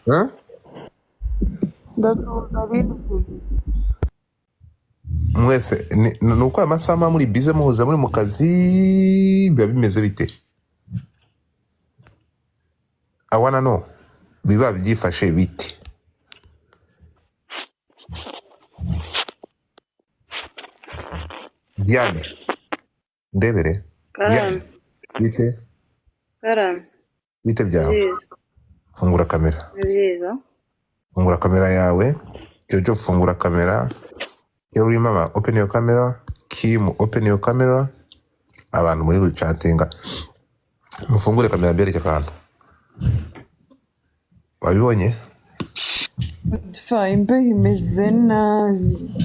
Hein? Mwese ni uko aya masaha muba muri bize muhuza muri mu kazi biba bimeze bite? Awana no biba byifashe bite? Diane ndebere Diane bite bite byawe? Fungura kamera, fungura kamera yawe. Jojo fungura kamera. Yuri mama open your camera. Kim open your camera. Abantu muri gucatinga mufungure kamera mbere cyane. Wabibonye? Imbeho imeze nabi.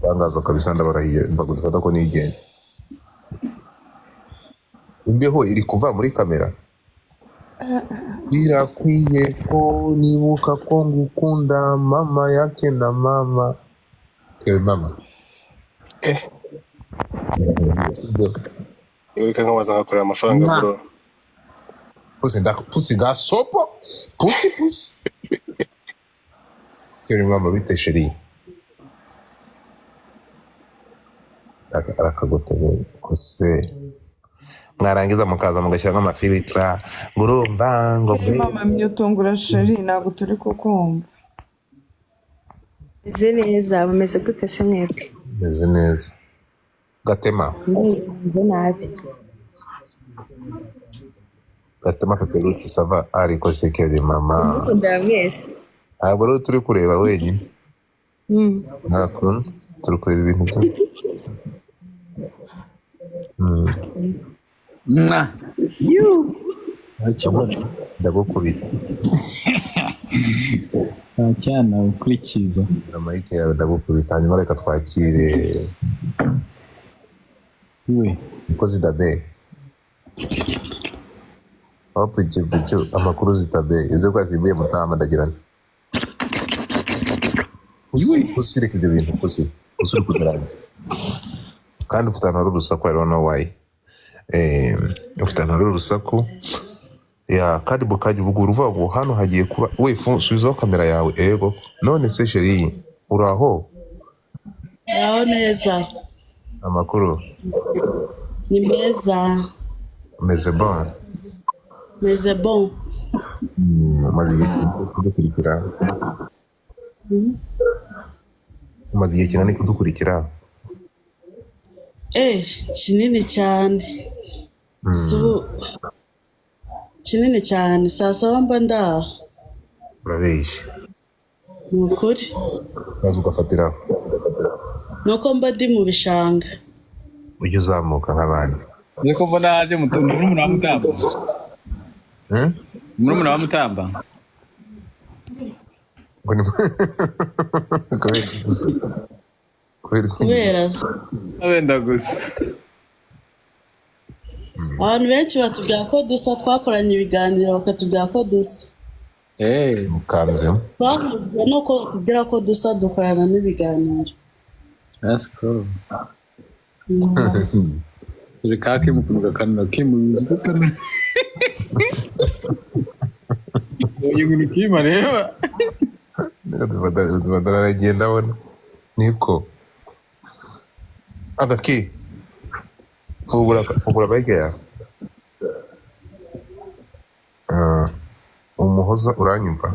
Tangaza kabisa ndabarahiye mbagufata ko nigende. Imbeho iri kuva muri kamera. Birakwiye ko nibuka ko ngukunda mama yake na mama. Mama. Yurika nkamaze ngakorera amafaranga bro. Pusi ga sopo. Pusi. Mama bite sheri. Arakagotebe kose. Mwarangiza mukaza mugashyira nk'amafilitra ngurumva ngo mama myotongura sheri ntabwo turi kukumva. Meze neza bumeze gute se mwebwe? Meze neza. Gatema. Meze nabi. Gatema peperushi sava ariko sekeri mama. Ndakunda mwese. Ntabwo rero turi kureba wenyine. Ntabwo turi kureba ibintu byo. Ndagukubita. Cyana ukurikiza. Mike yawe ndagukubita hanyuma reka twakire. We. Iko zidabe. Hope igihe amakuru zitabe. Izo kwa zibuye mutama ndagirana. Usire ibyo bintu kusi. Usire kudaranya. Kandi ufite ahantu urusaku I don't know why. Ufite ahantu urusaku. Ya kandi bukaje buguru vuba hano hagiye kuba we subizaho kamera yawe ego none se sheri uraho Yaho neza. Amakuru Ni meza. meze bon Meze bon. Mazi kudukurikira. Mazi kinani kudukurikira. Kinini cyane. Kinini cyane saa saba mba ndaha. Urabeshya. Ni ukuri. Maze ugafatiraho. Nuko mba ndi mu bishanga. Ujye uzamuka nk'abandi. Niko mbona haje murumuna wa Mutamba. Murumuna wa Mutamba. Kubera abenda gusa. Abantu benshi batubwira ko dusa twakoranye ibiganiro bakatubwira ko dusa. Mukanze. Twahujwe nuko kugira ko dusa dukorana n'ibiganiro. That's cool. Kaki mukunuka kanwa kimuzi kana. Yungu kima reba. Ndabadara agenda bona. Niko. Agaki. Fungura bike ya. Umuhoza uranyumva?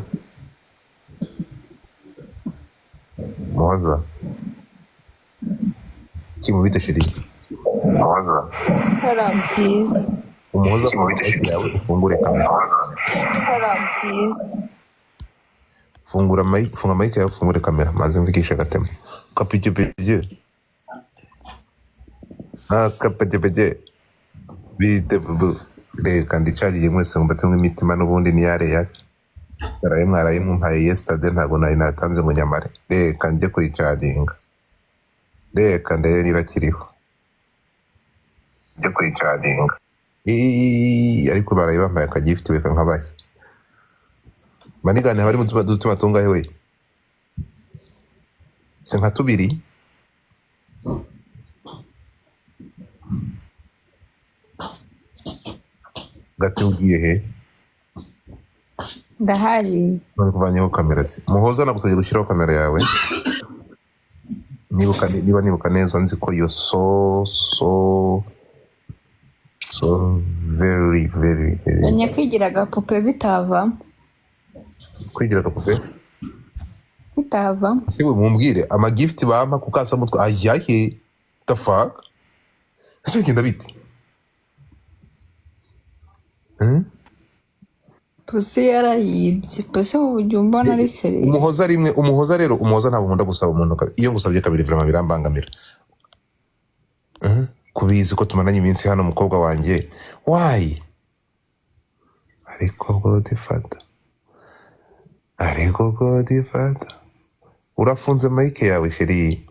Umuhoza. Kimubita shiri. Umuhoza. Umuhoza kimubita shiri yawe ufungure kamera. Funga mic yawe ufungure kamera maze mvikisha gatema. Kapijepije. Kapijepije. Bite bubu. Reka ndicagiye mwese mbatumwe imitima n'ubundi ni yare yake. Yaraye mwaraye mumpaye yesterday ntago nari natanze ngo nyamare. Reka njye kuricaginga. Reka ndebe niba kiriho. Njye kuricaginga. Ariko baraye bampaye akagift weka nkabaye. Manigane bari mu dutuma tungahe we? Se nka tubiri. Gati ugiye he? ndahari. None kuvanyeho kamera se. Muhoza nagusabye gushyiraho kamera yawe. Niba nibuka neza nzi ko yo so very Nyakwigira agapupe bitava. kwigira agapupe. Bitava. Siwe mumbwire amagift bampa kukasa mutwe ayahe the fuck? Ese bigenda bite? Pusi yarayibye. Pusi uburyo umbona ari seriye. Umuhoza rero ntabwo nkunda gusaba umuntu iyo ngusabye kabiri vraiment birambangamira. Kubizi ko tumananye iminsi hano umukobwa wanjye. Why? Ariko godifata. Urafunze mike yawe sheri.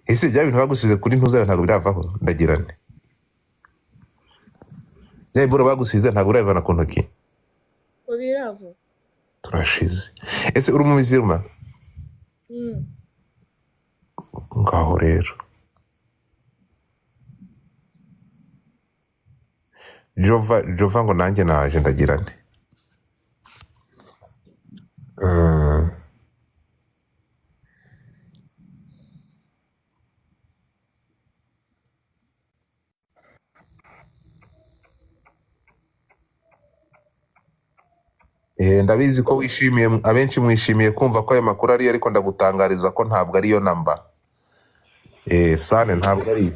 Ese bya bintu bagusize kuri ntuzayo ntabwo biravaho ndagirane. Bura bagusize ntabwo urabivana ku ntoki. Biravo. Turashize. Ese uri mu miziruma? Ngaho rero. Jova ngo nanjye naje ndagirane. Ndabizi ko wishimiye abenshi mwishimiye kumva ko ayo makuru ariyo ariko ndagutangariza ko ntabwo ariyo namba. Sane ntabwo ari